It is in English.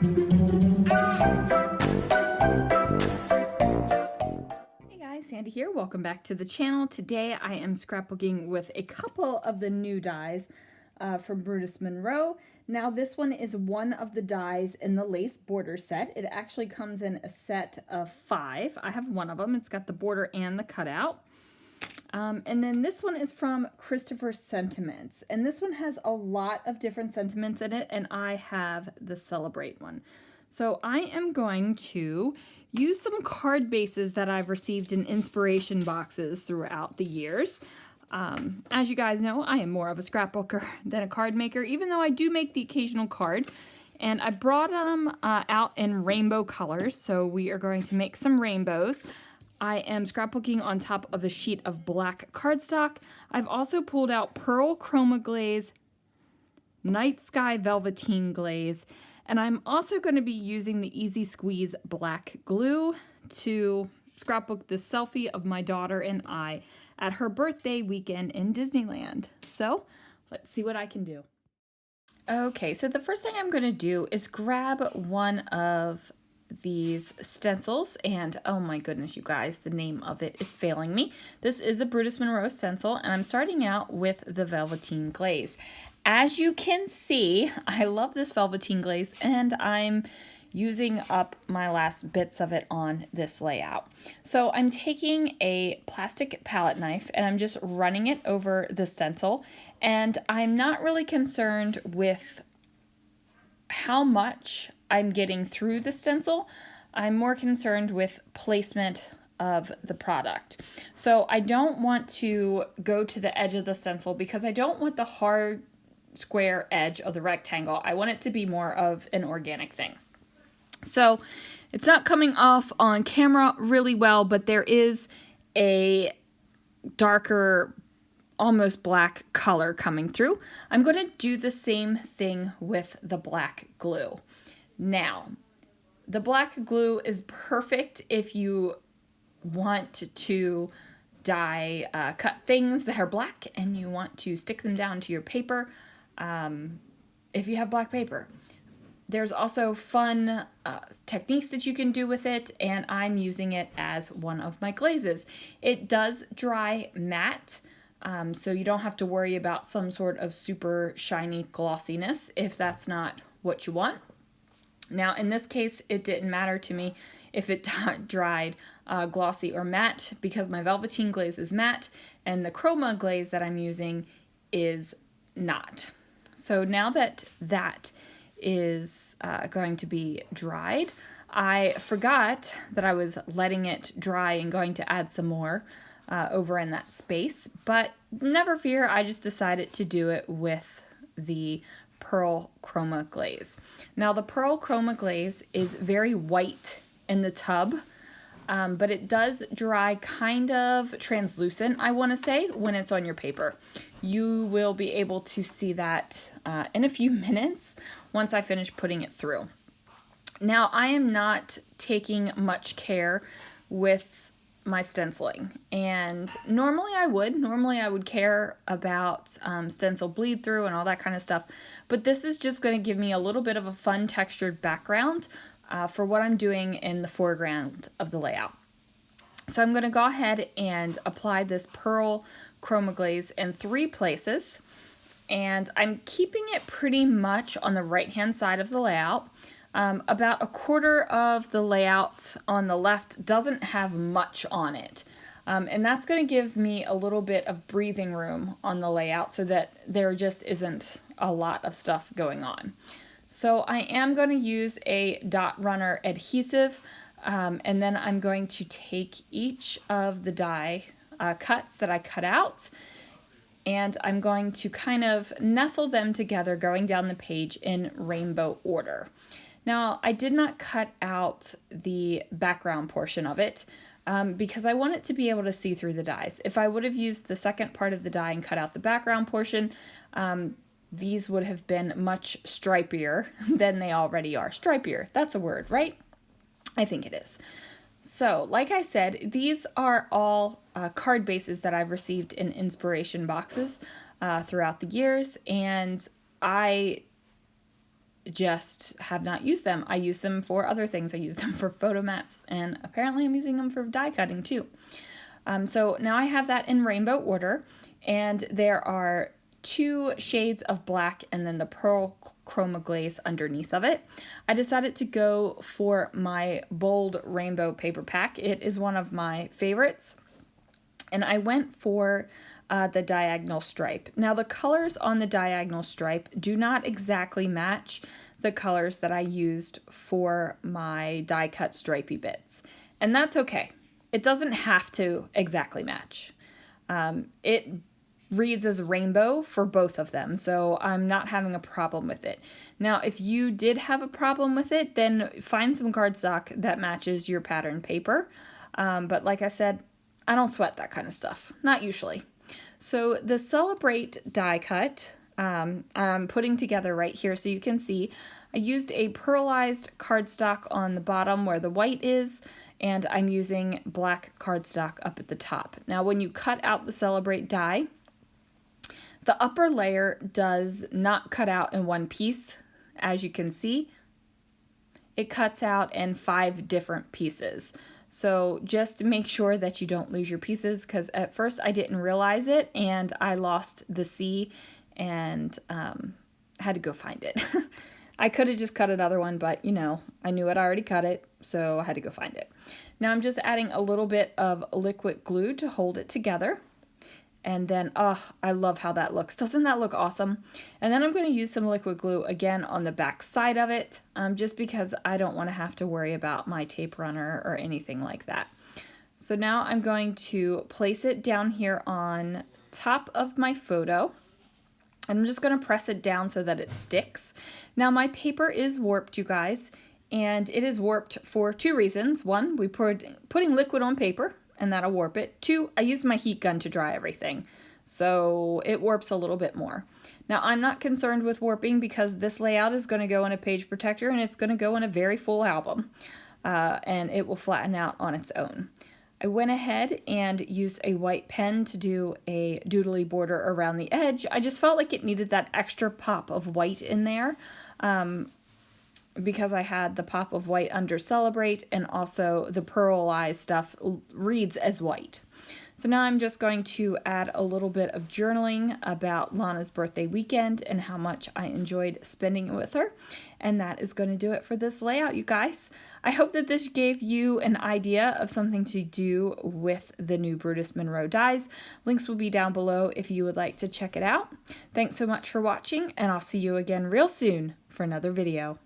Hey guys, Sandy here. Welcome back to the channel. Today I am scrapbooking with a couple of the new dies from Brutus Monroe. Now this one is one of the dies in the lace border set. It actually comes in a set of 5. I have one of them. It's got the border and the cutout. And then this one is from Christopher's Sentiments. And this one has a lot of different sentiments in it, and I have the Celebrate one. So I am going to use some card bases that I've received in inspiration boxes throughout the years. As you guys know, I am more of a scrapbooker than a card maker, even though I do make the occasional card. And I brought them out in rainbow colors, so we are going to make some rainbows. I am scrapbooking on top of a sheet of black cardstock. I've also pulled out Pearl Chroma Glaze, Night Sky Velveteen Glaze, and I'm also going to be using the Easy Squeeze black glue to scrapbook this selfie of my daughter and I at her birthday weekend in Disneyland. So let's see what I can do. Okay, so the first thing I'm going to do is grab one of these stencils, and oh my goodness, you guys, the name of it is failing me. This is a Brutus Monroe stencil, and I'm starting out with the Velveteen Glaze. As you can see, I love this Velveteen Glaze, and I'm using up my last bits of it on this layout. So I'm taking a plastic palette knife and I'm just running it over the stencil, and I'm not really concerned with how much I'm getting through the stencil. I'm more concerned with placement of the product. So I don't want to go to the edge of the stencil because I don't want the hard square edge of the rectangle. I want it to be more of an organic thing. So it's not coming off on camera really well, but there is a darker, almost black color coming through. I'm going to do the same thing with the black glue. Now, the black glue is perfect if you want to cut things that are black and you want to stick them down to your paper, if you have black paper. There's also fun techniques that you can do with it, and I'm using it as one of my glazes. It does dry matte, so you don't have to worry about some sort of super shiny glossiness if that's not what you want. Now, in this case, it didn't matter to me if it dried glossy or matte because my Velveteen Glaze is matte and the Chroma glaze that I'm using is not. So now that that is going to be dried, I forgot that I was letting it dry and going to add some more over in that space, but never fear, I just decided to do it with the Pearl Chroma Glaze. Now the Pearl Chroma Glaze is very white in the tub, but it does dry kind of translucent, I want to say, when it's on your paper. You will be able to see that in a few minutes once I finish putting it through. Now I am not taking much care with my stenciling, and normally I would care about stencil bleed through and all that kind of stuff, but this is just going to give me a little bit of a fun textured background for what I'm doing in the foreground of the layout. So I'm going to go ahead and apply this Pearl Chroma Glaze in 3 places, and I'm keeping it pretty much on the right hand side of the layout. About a quarter of the layout on the left doesn't have much on it. And that's going to give me a little bit of breathing room on the layout so that there just isn't a lot of stuff going on. So I am going to use a dot runner adhesive, and then I'm going to take each of the die cuts that I cut out, and I'm going to kind of nestle them together going down the page in rainbow order. Now, I did not cut out the background portion of it because I want it to be able to see through the dies. If I would have used the second part of the die and cut out the background portion, these would have been much stripier than they already are. Stripier, that's a word, right? I think it is. So, like I said, these are all card bases that I've received in inspiration boxes throughout the years, and I just have not used them. I use them for other things. I use them for photo mats, and apparently I'm using them for die cutting too. So now I have that in rainbow order, and there are 2 shades of black and then the pearl chroma glaze underneath of it. I decided to go for my bold rainbow paper pack. It is one of my favorites, and I went for the diagonal stripe. Now the colors on the diagonal stripe do not exactly match the colors that I used for my die cut stripey bits, and that's okay. It doesn't have to exactly match. It reads as rainbow for both of them, so I'm not having a problem with it. Now, if you did have a problem with it, then find some cardstock that matches your pattern paper. But like I said, I don't sweat that kind of stuff, not usually. So the Celebrate die cut, I'm putting together right here so you can see. I used a pearlized cardstock on the bottom where the white is, and I'm using black cardstock up at the top. Now when you cut out the Celebrate die, the upper layer does not cut out in one piece, as you can see. It cuts out in 5 different pieces. So just make sure that you don't lose your pieces, because at first I didn't realize it and I lost the C and had to go find it. I could have just cut another one, but you know, I knew I'd already cut it, so I had to go find it. Now I'm just adding a little bit of liquid glue to hold it together. And then, oh, I love how that looks. Doesn't that look awesome? And then I'm going to use some liquid glue again on the back side of it, just because I don't want to have to worry about my tape runner or anything like that. So now I'm going to place it down here on top of my photo. And I'm just going to press it down so that it sticks. Now my paper is warped, you guys, and it is warped for 2 reasons. 1, we putting liquid on paper, and that'll warp it. 2, I used my heat gun to dry everything, so it warps a little bit more. Now I'm not concerned with warping because this layout is going to go in a page protector and it's going to go in a very full album, and it will flatten out on its own. I went ahead and used a white pen to do a doodly border around the edge. I just felt like it needed that extra pop of white in there, because I had the pop of white under Celebrate, and also the pearlized stuff reads as white. So now I'm just going to add a little bit of journaling about Lana's birthday weekend and how much I enjoyed spending it with her. And that is going to do it for this layout, you guys. I hope that this gave you an idea of something to do with the new Brutus Monroe dies. Links will be down below if you would like to check it out. Thanks so much for watching, and I'll see you again real soon for another video.